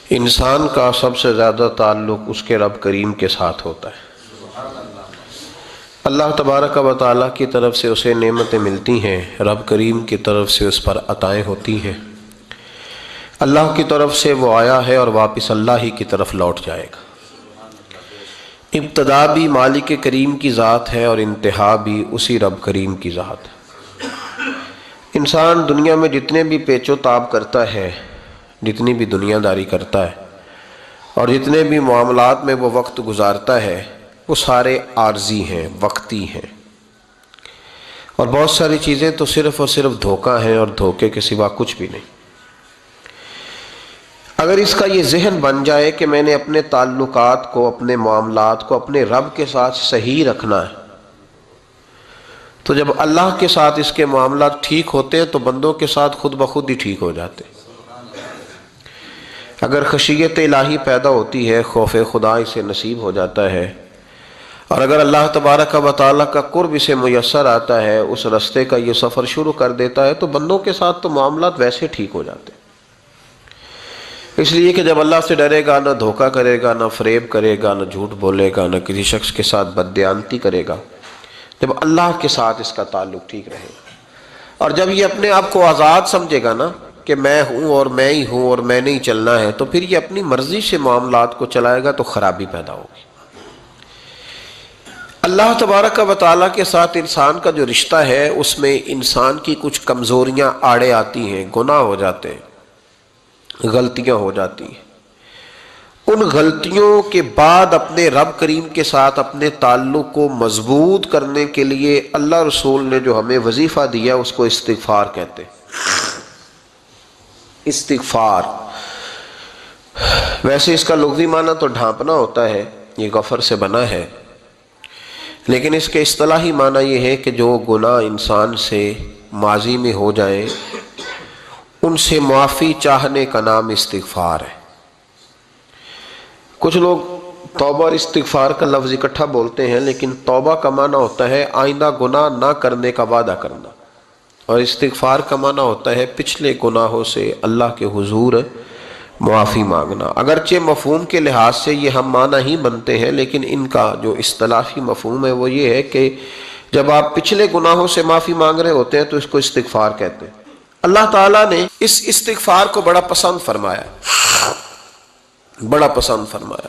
انسان کا سب سے زیادہ تعلق اس کے رب کریم کے ساتھ ہوتا ہے۔ اللہ تبارک و تعالیٰ کی طرف سے اسے نعمتیں ملتی ہیں، رب کریم کی طرف سے اس پر عطائیں ہوتی ہیں۔ اللہ کی طرف سے وہ آیا ہے اور واپس اللہ ہی کی طرف لوٹ جائے گا۔ ابتدا بھی مالک کریم کی ذات ہے اور انتہا بھی اسی رب کریم کی ذات ہے۔ انسان دنیا میں جتنے بھی پیچ و تاب کرتا ہے، جتنی بھی دنیا داری کرتا ہے اور جتنے بھی معاملات میں وہ وقت گزارتا ہے، وہ سارے عارضی ہیں، وقتی ہیں، اور بہت ساری چیزیں تو صرف اور صرف دھوکہ ہیں اور دھوکے کے سوا کچھ بھی نہیں۔ اگر اس کا یہ ذہن بن جائے کہ میں نے اپنے تعلقات کو، اپنے معاملات کو اپنے رب کے ساتھ صحیح رکھنا ہے، تو جب اللہ کے ساتھ اس کے معاملات ٹھیک ہوتے ہیں تو بندوں کے ساتھ خود بخود ہی ٹھیک ہو جاتے ہیں۔ اگر خشیت الہی پیدا ہوتی ہے، خوف خدا اسے نصیب ہو جاتا ہے، اور اگر اللہ تبارک و تعالیٰ کا قرب اسے میسر آتا ہے، اس رستے کا یہ سفر شروع کر دیتا ہے، تو بندوں کے ساتھ تو معاملات ویسے ٹھیک ہو جاتے ہیں۔ اس لیے کہ جب اللہ سے ڈرے گا، نہ دھوکہ کرے گا، نہ فریب کرے گا، نہ جھوٹ بولے گا، نہ کسی شخص کے ساتھ بددیانتی کرے گا، جب اللہ کے ساتھ اس کا تعلق ٹھیک رہے گا، اور جب یہ اپنے آپ کو آزاد سمجھے گا نا کہ میں ہوں اور میں ہی ہوں اور میں نے ہی چلنا ہے، تو پھر یہ اپنی مرضی سے معاملات کو چلائے گا تو خرابی پیدا ہوگی۔ اللہ تبارک و تعالیٰ کے ساتھ انسان کا جو رشتہ ہے، اس میں انسان کی کچھ کمزوریاں آڑے آتی ہیں، گناہ ہو جاتے ہیں، غلطیاں ہو جاتی ہیں۔ ان غلطیوں کے بعد اپنے رب کریم کے ساتھ اپنے تعلق کو مضبوط کرنے کے لیے اللہ رسول نے جو ہمیں وظیفہ دیا اس کو استغفار کہتے ہیں۔ استغفار ویسے اس کا لغوی معنی تو ڈھانپنا ہوتا ہے، یہ غفر سے بنا ہے، لیکن اس کے اصطلاحی معنی یہ ہے کہ جو گناہ انسان سے ماضی میں ہو جائیں ان سے معافی چاہنے کا نام استغفار ہے۔ کچھ لوگ توبہ اور استغفار کا لفظ اکٹھا بولتے ہیں، لیکن توبہ کا معنی ہوتا ہے آئندہ گناہ نہ کرنے کا وعدہ کرنا، اور استغفار کا معنی ہوتا ہے پچھلے گناہوں سے اللہ کے حضور معافی مانگنا۔ اگرچہ مفہوم کے لحاظ سے یہ ہم معنی ہی بنتے ہیں، لیکن ان کا جو اصطلاحی مفہوم ہے وہ یہ ہے کہ جب آپ پچھلے گناہوں سے معافی مانگ رہے ہوتے ہیں تو اس کو استغفار کہتے ہیں۔ اللہ تعالیٰ نے اس استغفار کو بڑا پسند فرمایا، بڑا پسند فرمایا،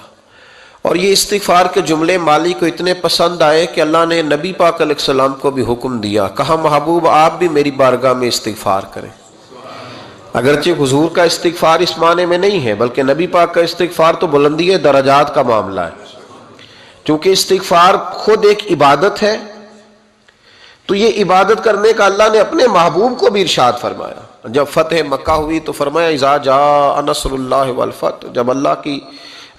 اور یہ استغفار کے جملے مالی کو اتنے پسند آئے کہ اللہ نے نبی پاک علیہ السلام کو بھی حکم دیا، کہا محبوب آپ بھی میری بارگاہ میں استغفار کریں۔ اگرچہ حضور کا استغفار اس معنی میں نہیں ہے، بلکہ نبی پاک کا استغفار تو بلندی درجات کا معاملہ ہے، چونکہ استغفار خود ایک عبادت ہے، تو یہ عبادت کرنے کا اللہ نے اپنے محبوب کو بھی ارشاد فرمایا۔ جب فتح مکہ ہوئی تو فرمایا اذا جاء نصر اللہ والفتح، جب اللہ کی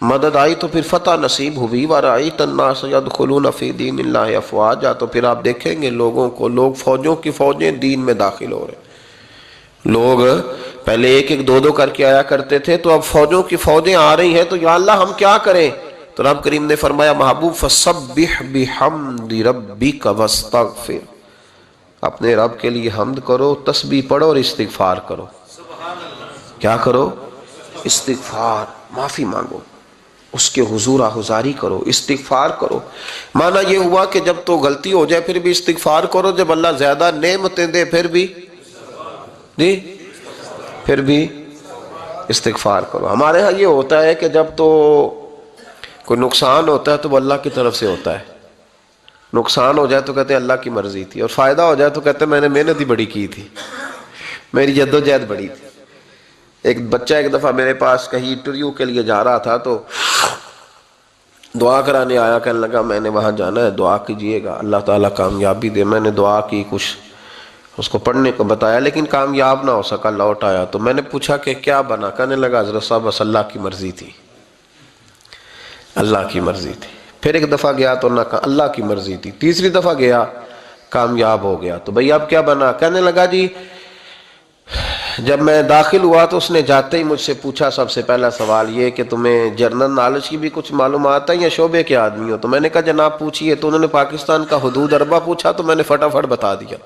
مدد آئی تو پھر فتح نصیب ہوئی، وَرَأَيْتَ النَّاسَ يَدْخُلُونَ فِي دِينِ اللَّهِ أَفْوَاجًا، تو پھر آپ دیکھیں گے لوگوں کو، لوگ فوجوں کی فوجیں دین میں داخل ہو رہے۔ لوگ پہلے ایک ایک دو دو کر کے آیا کرتے تھے، تو اب فوجوں کی فوجیں آ رہی ہیں، تو یا اللہ ہم کیا کریں؟ تو رب کریم نے فرمایا محبوب فَسَبِّحْ بِحَمْدِ رَبِّكَ وَاسْتَغْفِرْ، اپنے رب کے لیے حمد کرو، تسبیح پڑھو اور استغفار کرو۔ کیا کرو؟ استغفار، معافی مانگو، اس کے حضور آہذاری کرو، استغفار کرو۔ معنی یہ ہوا کہ جب تو غلطی ہو جائے پھر بھی استغفار کرو، جب اللہ زیادہ نعمتیں دے پھر بھی پھر بھی استغفار کرو۔ ہمارے ہاں یہ ہوتا ہے کہ جب تو کوئی نقصان ہوتا ہے تو وہ اللہ کی طرف سے ہوتا ہے، نقصان ہو جائے تو کہتے ہیں اللہ کی مرضی تھی، اور فائدہ ہو جائے تو کہتے ہیں میں نے محنت ہی بڑی کی تھی، میری جدوجہد بڑی تھی۔ ایک بچہ ایک دفعہ میرے پاس کہیں انٹرویو کے لیے جا رہا تھا، تو دعا کرانے آیا، کہنے لگا میں نے وہاں جانا ہے، دعا کیجئے گا اللہ تعالیٰ کامیابی دے۔ میں نے دعا کی، کچھ اس کو پڑھنے کو بتایا، لیکن کامیاب نہ ہو سکا، لوٹ آیا۔ تو میں نے پوچھا کہ کیا بنا؟ کہنے لگا حضرت صاحب بس اللہ کی مرضی تھی، اللہ کی مرضی تھی۔ پھر ایک دفعہ گیا تو نہ کہا اللہ کی مرضی تھی، تیسری دفعہ گیا کامیاب ہو گیا۔ تو بھئی اب کیا بنا؟ کہنے لگا جی جب میں داخل ہوا تو اس نے جاتے ہی مجھ سے پوچھا سب سے پہلا سوال یہ کہ تمہیں جنرل نالج کی بھی کچھ معلومات ہے یا شعبے کے آدمی ہو؟ تو میں نے کہا جناب پوچھئے۔ تو انہوں نے پاکستان کا حدود اربہ پوچھا تو میں نے فٹافٹ بتا دیا۔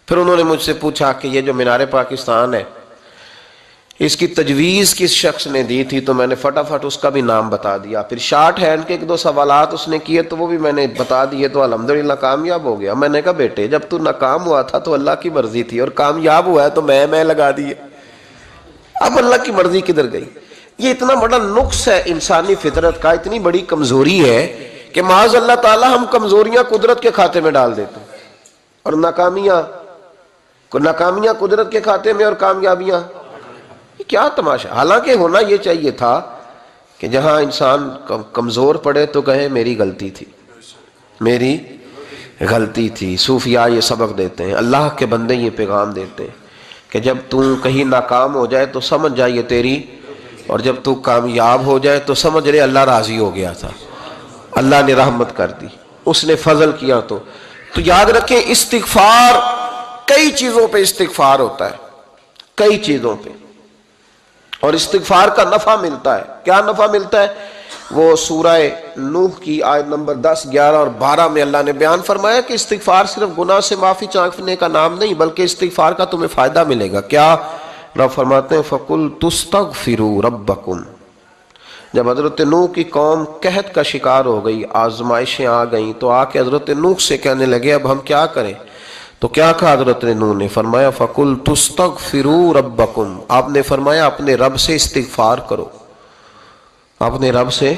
پھر انہوں نے مجھ سے پوچھا کہ یہ جو مینار پاکستان ہے اس کی تجویز کس شخص نے دی تھی تو میں نے فٹافٹ اس کا بھی نام بتا دیا. پھر شارٹ ہینڈ کے 1-2 سوالات اس نے کیے تو وہ بھی میں نے بتا دیے تو الحمدللہ کامیاب ہو گیا. میں نے کہا بیٹے جب تو ناکام ہوا تھا تو اللہ کی مرضی تھی اور کامیاب ہوا ہے تو میں لگا دیے. اب اللہ کی مرضی کدھر گئی؟ یہ اتنا بڑا نقص ہے انسانی فطرت کا، اتنی بڑی کمزوری ہے کہ معاذ اللہ تعالی ہم کمزوریاں قدرت کے کھاتے میں ڈال دیتے ہیں اور ناکامیاں قدرت کے کھاتے میں اور کامیابیاں. کیا تماشا. حالانکہ ہونا یہ چاہیے تھا کہ جہاں انسان کمزور پڑے تو کہے میری غلطی تھی. صوفیاء یہ سبق دیتے ہیں، اللہ کے بندے یہ پیغام دیتے ہیں کہ جب تو کہیں ناکام ہو جائے تو سمجھ جائے تیری، اور جب تو کامیاب ہو جائے تو سمجھ رہے اللہ راضی ہو گیا تھا، اللہ نے رحمت کر دی، اس نے فضل کیا. تو یاد رکھیں استغفار، کئی چیزوں پہ استغفار ہوتا ہے، کئی چیزوں پہ، اور استغفار کا نفع ملتا ہے. کیا نفع ملتا ہے؟ وہ سورہ نوح کی آیت نمبر 10، 11 اور 12 میں اللہ نے بیان فرمایا کہ استغفار صرف گناہ سے معافی چاہنے کا نام نہیں بلکہ استغفار کا تمہیں فائدہ ملے گا. کیا؟ رب فرماتے ہیں فَقُلْ تُسْتَغْفِرُوا رَبَّكُمْ. جب حضرت نوح کی قوم قحط کا شکار ہو گئی، آزمائشیں آ گئیں، تو آ کے حضرت نوح سے کہنے لگے اب ہم کیا کریں؟ تو کیا کہا حضرت نوح نے؟ فرمایا فَقُلْ تُسْتَغْفِرُوا رَبَّكُمْ. آپ نے فرمایا اپنے رب سے استغفار کرو، اپنے رب سے.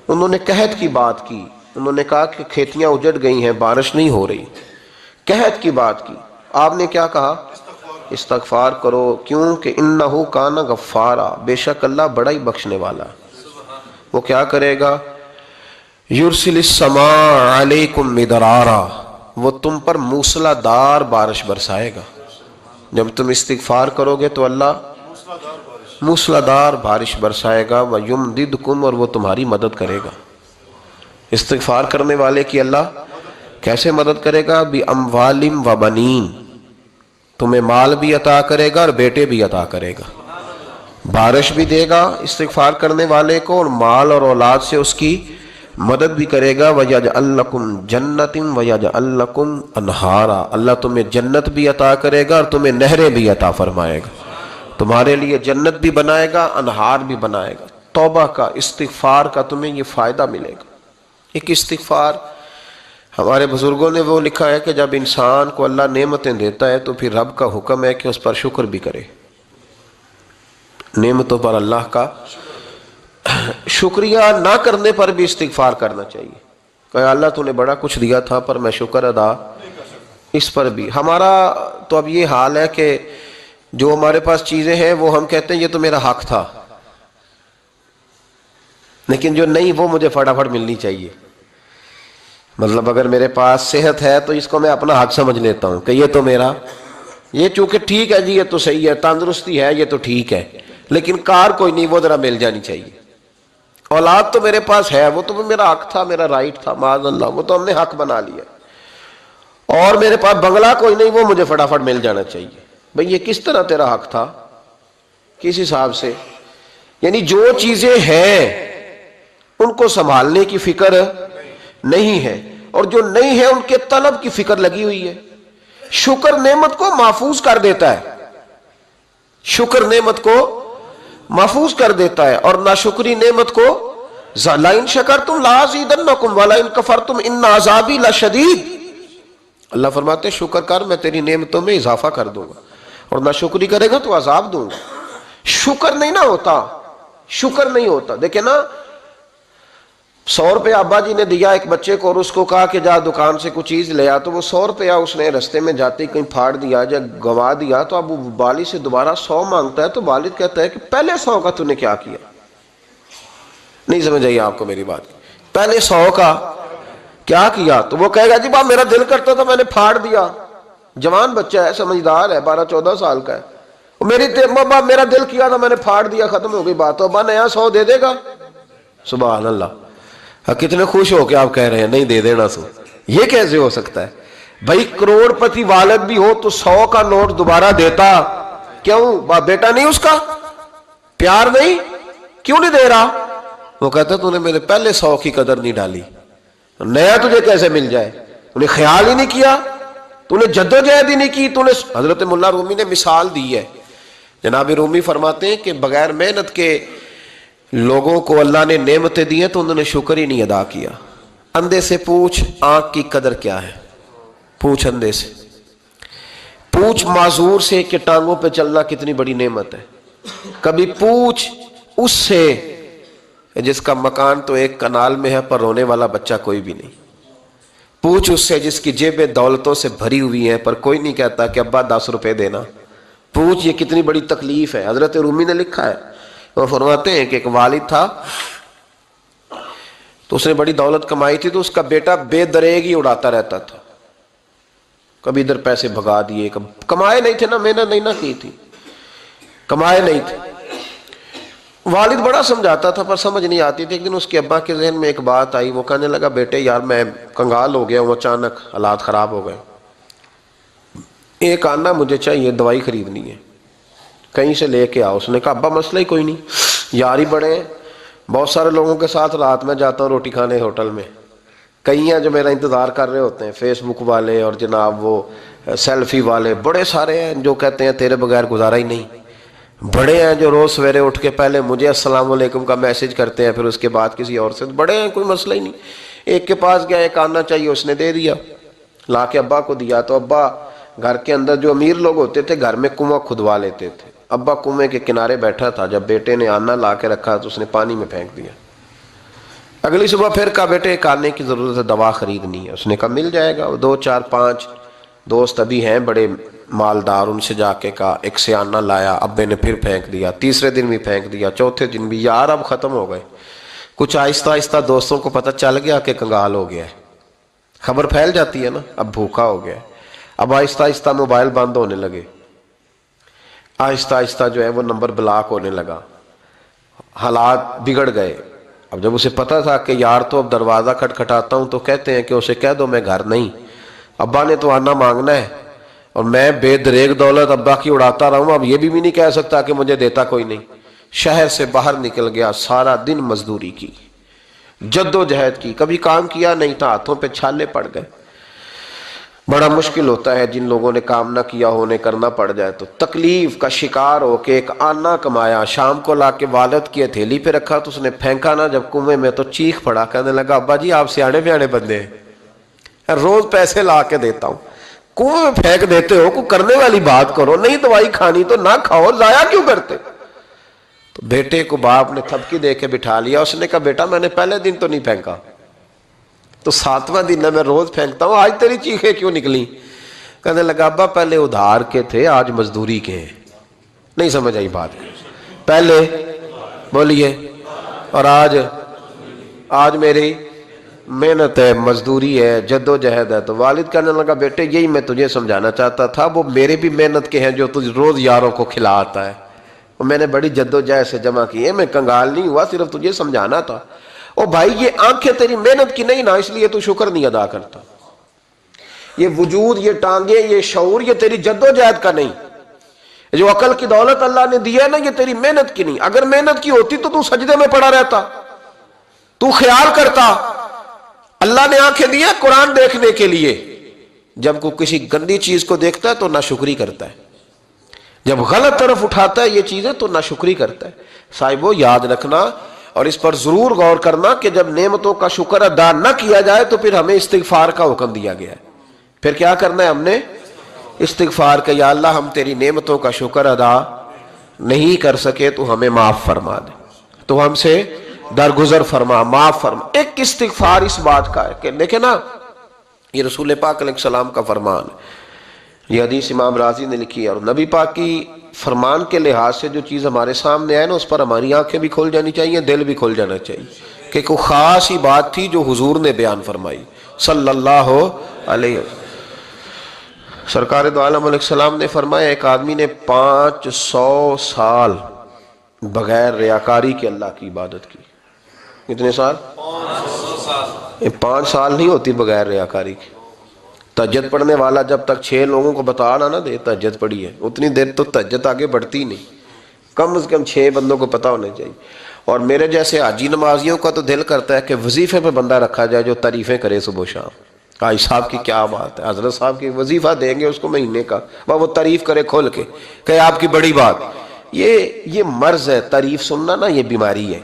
انہوں نے قحط کی بات کی، انہوں نے کہا کہ کھیتیاں اجڑ گئی ہیں، بارش نہیں ہو رہی، قحط کی بات کی. آپ نے کیا کہا؟ استغفار کرو. کیوں کہ انہو کان غفارا، بے شک اللہ بڑا ہی بخشنے والا. وہ کیا کرے گا؟ یرسل السماء علیکم مدرارا، وہ تم پر موسلا دار بارش برسائے گا. جب تم استغفار کرو گے تو اللہ موسلا دار بارش برسائے گا. وَيُمْدِدْكُمْ، اور وہ تمہاری مدد کرے گا. استغفار کرنے والے کی اللہ کیسے مدد کرے گا؟ بِأَمْوَالٍ وَبَنِينَ، تمہیں مال بھی عطا کرے گا اور بیٹے بھی عطا کرے گا. بارش بھی دے گا استغفار کرنے والے کو، اور مال اور اولاد سے اس کی مدد بھی کرے گا. وَيَجْعَلْ لَكُمْ جَنَّةٍ وَيَجْعَلْ لَكُمْ أَنْهَارًا، اللہ تمہیں جنت بھی عطا کرے گا اور تمہیں نہریں بھی عطا فرمائے گا. تمہارے لیے جنت بھی بنائے گا، انہار بھی بنائے گا. توبہ کا، استغفار کا تمہیں یہ فائدہ ملے گا. ایک استغفار، ہمارے بزرگوں نے وہ لکھا ہے کہ جب انسان کو اللہ نعمتیں دیتا ہے تو پھر رب کا حکم ہے کہ اس پر شکر بھی کرے. نعمتوں پر اللہ کا شکریہ نہ کرنے پر بھی استغفار کرنا چاہیے کہ اللہ تو نے بڑا کچھ دیا تھا پر میں شکر ادا اس پر بھی. ہمارا تو اب یہ حال ہے کہ جو ہمارے پاس چیزیں ہیں وہ ہم کہتے ہیں یہ تو میرا حق تھا، لیکن جو نہیں وہ مجھے فٹافٹ ملنی چاہیے. مطلب اگر میرے پاس صحت ہے تو اس کو میں اپنا حق سمجھ لیتا ہوں کہ یہ تو میرا، یہ چونکہ ٹھیک ہے جی، یہ تو صحیح ہے، تندرستی ہے یہ تو ٹھیک ہے، لیکن کار کوئی نہیں، وہ ذرا مل جانی چاہیے. اولاد تو میرے پاس ہے، وہ تو میرا حق تھا، میرا رائٹ تھا، معاذ اللہ وہ تو ہم نے حق بنا لیا. اور میرے پاس بنگلہ کوئی نہیں، وہ مجھے فٹافٹ مل جانا چاہیے. بھئی یہ کس طرح تیرا حق تھا؟ کس حساب سے؟ یعنی جو چیزیں ہیں ان کو سنبھالنے کی فکر نہیں ہے، اور جو نہیں ہے ان کے طلب کی فکر لگی ہوئی ہے. شکر نعمت کو محفوظ کر دیتا ہے، شکر نعمت کو محفوظ کر دیتا ہے، اور ناشکری نعمت کو لَئِن شَكَرْتُمْ لَأَزِيدَنَّكُمْ وَلَئِن كَفَرْتُمْ إِنَّ عَذَابِي لَشَدِيدٌ. اللہ فرماتے ہیں شکر کر، میں تیری نعمتوں میں اضافہ کر دوں گا، اور ناشکری کرے گا تو عذاب دوں گا. شکر نہیں نہ ہوتا، شکر نہیں ہوتا. دیکھیں نا، 100 روپے ابا جی نے دیا ایک بچے کو اور اس کو کہا کہ جا دکان سے کچھ چیز لے آ، تو وہ 100 روپیہ اس نے رستے میں جاتے کہیں پھاڑ دیا یا گوا دیا، تو اب وہ والد سے دوبارہ 100 مانگتا ہے، تو والد کہتا ہے کہ پہلے 100 کا تو نے کیا کیا؟ نہیں سمجھ آئی آپ کو میری بات؟ پہلے 100 کا کیا کیا؟ تو وہ کہے گا جی باپ میرا دل کرتا تھا میں نے پھاڑ دیا. جوان بچہ ہے، سمجھدار ہے، 12-14 سال کا ہے. میرا دل کیا تھا میں نے پھاڑ دیا، ختم ہو گئی بات. تو ابا نیا 100 دے دے گا؟ سبحان اللہ. کتنے خوش ہو کے آپ کہہ رہے ہیں نہیں دے دینا سو. یہ کیسے ہو سکتا ہے بھائی؟ کروڑ پتی والد بھی ہو تو 100 کا نوٹ دوبارہ دیتا کیوں؟ بیٹا نہیں اس کا پیار نہیں، کیوں نہیں دے رہا؟ وہ کہتا تو نے میرے پہلے 100 کی قدر نہیں ڈالی، نیا تجھے کیسے مل جائے؟ تو نے خیال ہی نہیں کیا، تو نے جدوجہد ہی نہیں کی. تو نے حضرت مولا رومی نے مثال دی ہے، جناب رومی فرماتے ہیں کہ بغیر محنت کے لوگوں کو اللہ نے نعمتیں دی ہیں تو انہوں نے شکر ہی نہیں ادا کیا. اندھے سے پوچھ آنکھ کی قدر کیا ہے. پوچھ اندھے سے، پوچھ معذور سے کہ ٹانگوں پہ چلنا کتنی بڑی نعمت ہے. کبھی پوچھ اس سے جس کا مکان تو ایک کنال میں ہے پر رونے والا بچہ کوئی بھی نہیں. پوچھ اس سے جس کی جیبیں دولتوں سے بھری ہوئی ہیں پر کوئی نہیں کہتا کہ ابا 10 روپے دینا. پوچھ یہ کتنی بڑی تکلیف ہے. حضرت رومی نے لکھا ہے، وہ فرماتے ہیں کہ ایک والد تھا تو اس نے بڑی دولت کمائی تھی تو اس کا بیٹا بے دریغ ہی اڑاتا رہتا تھا. کبھی ادھر پیسے بھگا دیے، کمائے نہیں تھے نا، محنت نہیں نہ کی تھی، کمائے نہیں تھے. والد بڑا سمجھاتا تھا پر سمجھ نہیں آتی تھی. ایک دن اس کے ابا کے ذہن میں ایک بات آئی. وہ کہنے لگا بیٹے یار میں کنگال ہو گیا ہوں، اچانک حالات خراب ہو گئے، ایک آنا مجھے چاہیے، دوائی خریدنی ہے، کہیں سے لے کے آؤ. اس نے کہا ابا مسئلہ ہی کوئی نہیں، یار ہی بڑے ہیں، بہت سارے لوگوں کے ساتھ رات میں جاتا ہوں روٹی کھانے ہوٹل میں، کئی ہیں جو میرا انتظار کر رہے ہوتے ہیں، فیس بک والے اور جناب وہ سیلفی والے بڑے سارے ہیں جو کہتے ہیں تیرے بغیر گزارا ہی نہیں. بڑے ہیں جو روز سویرے اٹھ کے پہلے مجھے السلام علیکم کا میسج کرتے ہیں پھر اس کے بعد کسی اور سے. بڑے ہیں، کوئی مسئلہ ہی نہیں. ایک کے پاس گیا، ایک آنا چاہیے، اس نے دے دیا، لا کے ابا کو دیا. تو ابا گھر کے اندر جو امیر لوگ ہوتے تھے گھر میں کنواں کھدوا لیتے تھے. ابا کنویں کے کنارے بیٹھا تھا، جب بیٹے نے آنا لا کے رکھا تو اس نے پانی میں پھینک دیا. اگلی صبح پھر کہا بیٹے ایک آنے کی ضرورت ہے، دوا خریدنی ہے. اس نے کہا مل جائے گا. 2 4 5 دوست ابھی ہیں بڑے مالدار، ان سے جا کے کہا، ایک سے آنا لایا، ابے نے پھر پھینک دیا، تیسرے دن بھی پھینک دیا، چوتھے دن بھی. یار اب ختم ہو گئے. کچھ آہستہ آہستہ دوستوں کو پتہ چل گیا کہ کنگال ہو گیا ہے، خبر پھیل جاتی ہے نا، اب بھوکا ہو گیا ہے. اب آہستہ آہستہ موبائل بند ہونے لگے، آہستہ آہستہ جو ہے وہ نمبر بلاک ہونے لگا، حالات بگڑ گئے. اب جب اسے پتہ تھا کہ یار تو اب دروازہ کھٹکھٹاتا ہوں تو کہتے ہیں کہ اسے کہہ دو میں گھر نہیں، ابا نے تو آنا مانگنا ہے اور میں بے دریغ دولت ابا کی اڑاتا رہا ہوں، اب یہ بھی نہیں کہہ سکتا کہ مجھے دیتا کوئی نہیں. شہر سے باہر نکل گیا، سارا دن مزدوری کی، جد و جہد کی، کبھی کام کیا نہیں تھا، ہاتھوں پہ چھالے پڑ گئے. بڑا مشکل ہوتا ہے جن لوگوں نے کام نہ کیا ہو، انہیں کرنا پڑ جائے تو. تکلیف کا شکار ہو کے ایک آنا کمایا، شام کو لا کے والد کی ہتھیلی پہ رکھا تو اس نے پھینکا نا جب کنویں میں تو چیخ پڑا، کہنے لگا ابا جی آپ سیانے بیانے بندے ہیں، روز پیسے لا کے دیتا ہوں، کنویں میں پھینک دیتے ہو، کوئی کرنے والی بات کرو، نہیں دوائی کھانی تو نہ کھاؤ، ضائع کیوں کرتے. تو بیٹے کو باپ نے تھپکی دے کے بٹھا لیا. اس نے کہا بیٹا میں نے پہلے دن تو نہیں پھینکا، تو 7واں دن ہے، میں روز پھینکتا ہوں، آج تیری چیخیں کیوں نکلی؟ کہنے لگا ابا پہلے ادھار کے تھے آج مزدوری کے ہیں. نہیں سمجھ آئی بات؟ پہلے بولیے اور آج میری محنت ہے، مزدوری ہے، جد و جہد ہے. تو والد کہنے لگا بیٹے یہی میں تجھے سمجھانا چاہتا تھا، وہ میرے بھی محنت کے ہیں جو تجھ روز یاروں کو کھلا آتا ہے، وہ میں نے بڑی جد و جہد سے جمع کی ہے، میں کنگال نہیں ہوا، صرف تجھے سمجھانا تھا. او بھائی یہ آنکھیں تیری محنت کی نہیں نا، اس لیے تو شکر نہیں ادا کرتا. یہ وجود، یہ ٹانگیں، یہ شعور، یہ تیری جد و جہد کا نہیں. جو عقل کی دولت اللہ نے دی ہے نا، یہ تیری محنت کی نہیں. اگر محنت کی ہوتی تو سجدے میں پڑا رہتا، تو خیال کرتا. اللہ نے آنکھیں دی ہیں قرآن دیکھنے کے لیے، جب کوئی کسی گندی چیز کو دیکھتا ہے تو ناشکری کرتا ہے، جب غلط طرف اٹھاتا ہے یہ چیزیں تو ناشکری کرتا ہے. صاحبو یاد رکھنا اور اس پر ضرور غور کرنا کہ جب نعمتوں کا شکر ادا نہ کیا جائے تو پھر ہمیں استغفار کا حکم دیا گیا ہے. پھر کیا کرنا ہے ہم نے؟ استغفار کا، یا اللہ ہم تیری نعمتوں کا شکر ادا نہیں کر سکے تو ہمیں معاف فرما دے، تو ہم سے درگزر فرما، معاف فرما. ایک استغفار اس بات کا ہے کہ دیکھیں نا، یہ رسول پاک علیہ السلام کا فرمان ہے، یہ حدیث امام راضی نے لکھی ہے، اور نبی پاک کی فرمان کے لحاظ سے جو چیز ہمارے سامنے آئے نا اس پر ہماری آنکھیں بھی کھل جانی چاہیے، دل بھی کھل جانا چاہیے کہ کوئی خاص ہی بات تھی جو حضور نے بیان فرمائی صلی اللہ علیہ وسلم. سرکار دو عالم علیہ السلام نے فرمایا ایک آدمی نے 500 سال بغیر ریاکاری کے اللہ کی عبادت کی. کتنے سال؟ 500 سال. 5 سال نہیں ہوتی بغیر ریاکاری کی. تہجد پڑھنے والا جب تک 6 لوگوں کو بتا نہ دے تہجد پڑھی ہے، اتنی دیر تو تہجد آگے بڑھتی نہیں. کم از کم 6 بندوں کو پتا ہونا چاہیے. اور میرے جیسے حاجی نمازیوں کا تو دل کرتا ہے کہ وظیفے پہ بندہ رکھا جائے جو تعریفیں کرے صبح و شام. حاجی صاحب کی کیا بات ہے، حضرت صاحب کی وظیفہ دیں گے اس کو مہینے کا، وہ تعریف کرے کھول کے کہ آپ کی بڑی بات. یہ مرض ہے، تعریف سننا نا یہ بیماری ہے،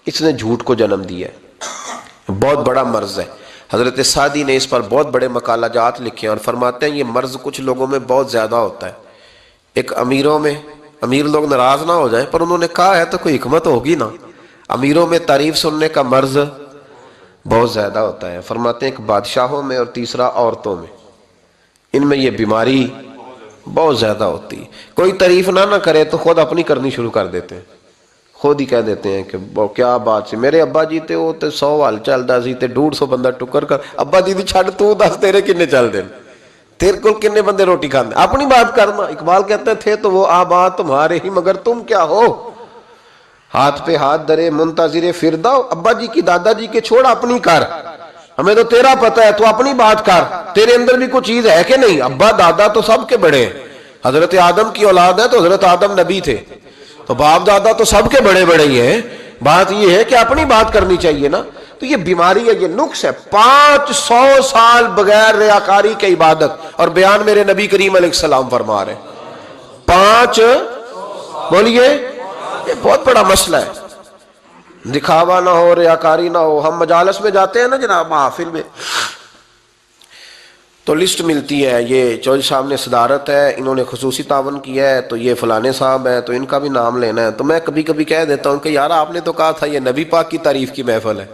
اس نے جھوٹ کو جنم دیا ہے، بہت بڑا مرض ہے۔ حضرت سعدی نے اس پر بہت بڑے مقالہ جات لکھے ہیں اور فرماتے ہیں یہ مرض کچھ لوگوں میں بہت زیادہ ہوتا ہے۔ ایک امیروں میں، امیر لوگ ناراض نہ ہو جائیں پر انہوں نے کہا ہے تو کوئی حکمت ہوگی نا، امیروں میں تعریف سننے کا مرض بہت زیادہ ہوتا ہے۔ فرماتے ہیں ایک بادشاہوں میں اور تیسرا عورتوں میں، ان میں یہ بیماری بہت زیادہ ہوتی ہے۔ کوئی تعریف نہ کرے تو خود اپنی کرنی شروع کر دیتے ہیں، خود ہی کہہ دیتے ہیں کہ کیا بات سی، میرے ابا جی تے وہ تے 100 حال چلدا سی تے 150 بندہ ٹکر کر، ابا جی دی چھڈ تو دس تیرے کنے چل دے، تیرے کو کنے بندے روٹی کھاندے، اپنی بات کرنا۔ اقبال کہتے تھے تو وہ آبا تمہارے ہی مگر تم کیا ہو، ہاتھ پہ ہاتھ درے منتظر فرداؤ، ابا جی کی دادا جی کے چھوڑ اپنی کر، ہمیں تو تیرا پتہ ہے تو اپنی بات کر، تیرے اندر بھی کوئی چیز ہے کہ نہیں۔ ابا دادا تو سب کے بڑے ہیں، حضرت آدم کی اولاد ہے تو حضرت آدم نبی تھے، تو باپ دادا تو سب کے بڑے بڑے ہی ہیں، بات یہ ہے کہ اپنی بات کرنی چاہیے نا۔ تو یہ بیماری ہے، یہ نقص ہے۔ 500 سال بغیر ریاکاری کی عبادت، اور بیان میرے نبی کریم علیہ السلام فرما رہے ہیں 5، بولیے، یہ بہت بڑا مسئلہ ہے، دکھاوا نہ ہو، ریاکاری نہ ہو۔ ہم مجالس میں جاتے ہیں نا جناب، محافل میں، تو لسٹ ملتی ہے، یہ چودھری صاحب نے صدارت ہے، انہوں نے خصوصی تعاون کیا ہے، تو یہ فلانے صاحب ہے تو ان کا بھی نام لینا ہے۔ تو میں کبھی کبھی کہہ دیتا ہوں کہ یار آپ نے تو کہا تھا یہ نبی پاک کی تعریف کی محفل ہے،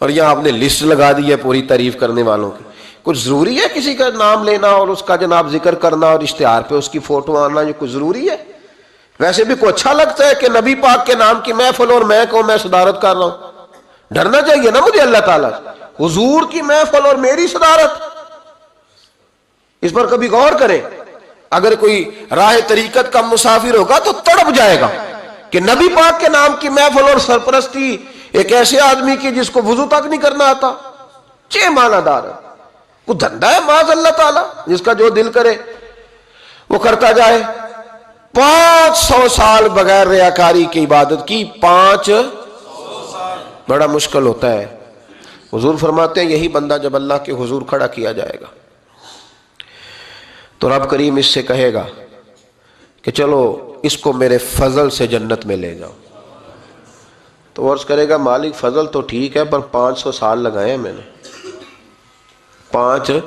اور یہاں آپ نے لسٹ لگا دی ہے پوری تعریف کرنے والوں کی۔ کچھ ضروری ہے کسی کا نام لینا اور اس کا جناب ذکر کرنا اور اشتہار پہ اس کی فوٹو آنا، یہ کچھ ضروری ہے؟ ویسے بھی کوئی اچھا لگتا ہے کہ نبی پاک کے نام کی محفل اور میں کہوں میں صدارت کر رہا ہوں؟ ڈرنا چاہیے نا مجھے اللہ تعالیٰ سے، حضور کی محفل اور میری صدارت، اس پر کبھی غور کریں۔ اگر کوئی راہ طریقت کا مسافر ہوگا تو تڑپ جائے گا کہ نبی پاک کے نام کی محفل اور سرپرستی ایک ایسے آدمی کی جس کو وضو تک نہیں کرنا آتا، چھ معنی دار ہے، وہ دھندا ہے معاذ اللہ تعالیٰ، جس کا جو دل کرے وہ کرتا جائے۔ 500 سال بغیر ریاکاری کی عبادت کی، 500 بڑا مشکل ہوتا ہے۔ حضور فرماتے ہیں یہی بندہ جب اللہ کے حضور کھڑا کیا جائے گا تو رب کریم اس سے کہے گا کہ چلو اس کو میرے فضل سے جنت میں لے جاؤ، تو عرض کرے گا مالک فضل تو ٹھیک ہے پر 500 سال لگائے ہیں میں نے، 5۔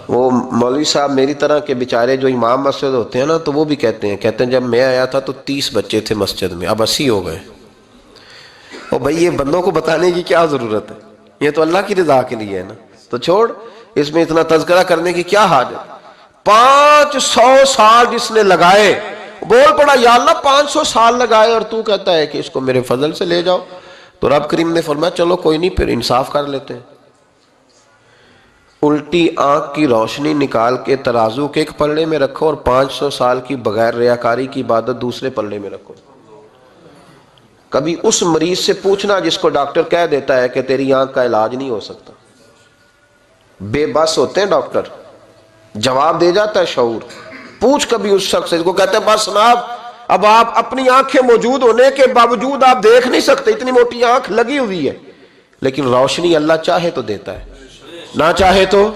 وہ مولوی صاحب میری طرح کے بیچارے جو امام مسجد ہوتے ہیں نا، تو وہ بھی کہتے ہیں جب میں آیا تھا تو 30 بچے تھے مسجد میں، اب 80 ہو گئے۔ اور بھائی یہ بندوں کو بتانے کی کیا ضرورت ہے، یہ تو اللہ کی رضا کے لیے ہے نا، تو چھوڑ اس میں اتنا تذکرہ کرنے کی کیا حاجت۔ 500 سال جس نے لگائے، بول پڑا یا اللہ 500 سال لگائے اور تو کہتا ہے کہ اس کو میرے فضل سے لے جاؤ، تو رب کریم نے فرمایا چلو کوئی نہیں، پھر انصاف کر لیتے ہیں، الٹی آنکھ کی روشنی نکال کے ترازو کے ایک پلڑے میں رکھو اور 500 سال کی بغیر ریاکاری کی عبادت دوسرے پلڑے میں رکھو۔ کبھی اس مریض سے پوچھنا جس کو ڈاکٹر کہہ دیتا ہے کہ تیری آنکھ کا علاج نہیں ہو سکتا، بے بس ہوتے ہیں ڈاکٹر، جواب دے جاتا ہے شعور۔ پوچھ کبھی اس شخص سے کو کہتے ہیں بس جناب اب آپ اپنی آنکھیں موجود ہونے کے باوجود آپ دیکھ نہیں سکتے، اتنی موٹی آنکھ لگی ہوئی ہے، لیکن روشنی اللہ چاہے تو دیتا ہے، نہ چاہے تو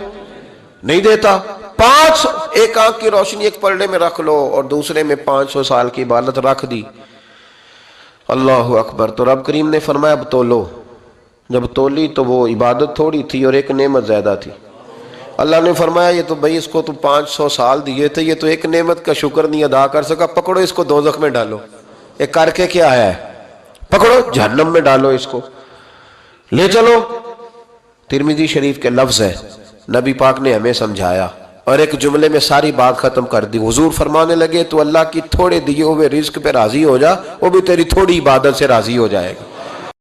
نہیں دیتا۔ 500 ایک آنکھ کی روشنی ایک پلڑے میں رکھ لو اور دوسرے میں 500 سال کی عبادت رکھ دی، اللہ اکبر۔ تو رب کریم نے فرمایا اب تولو، جب تولی تو وہ عبادت تھوڑی تھی اور ایک نعمت زیادہ تھی۔ اللہ نے فرمایا یہ تو بھائی اس کو تو 500 سال دیے تھے، یہ تو ایک نعمت کا شکر نہیں ادا کر سکا، پکڑو اس کو دوزخ میں ڈالو۔ ایک کر کے کیا آیا ہے، پکڑو جہنم میں ڈالو، اس کو لے چلو۔ ترمذی شریف کے لفظ ہے، نبی پاک نے ہمیں سمجھایا اور ایک جملے میں ساری بات ختم کر دی۔ حضور فرمانے لگے تو اللہ کی تھوڑے دیے ہوئے رزق پہ راضی ہو جا، وہ بھی تیری تھوڑی عبادت سے راضی ہو جائے گا۔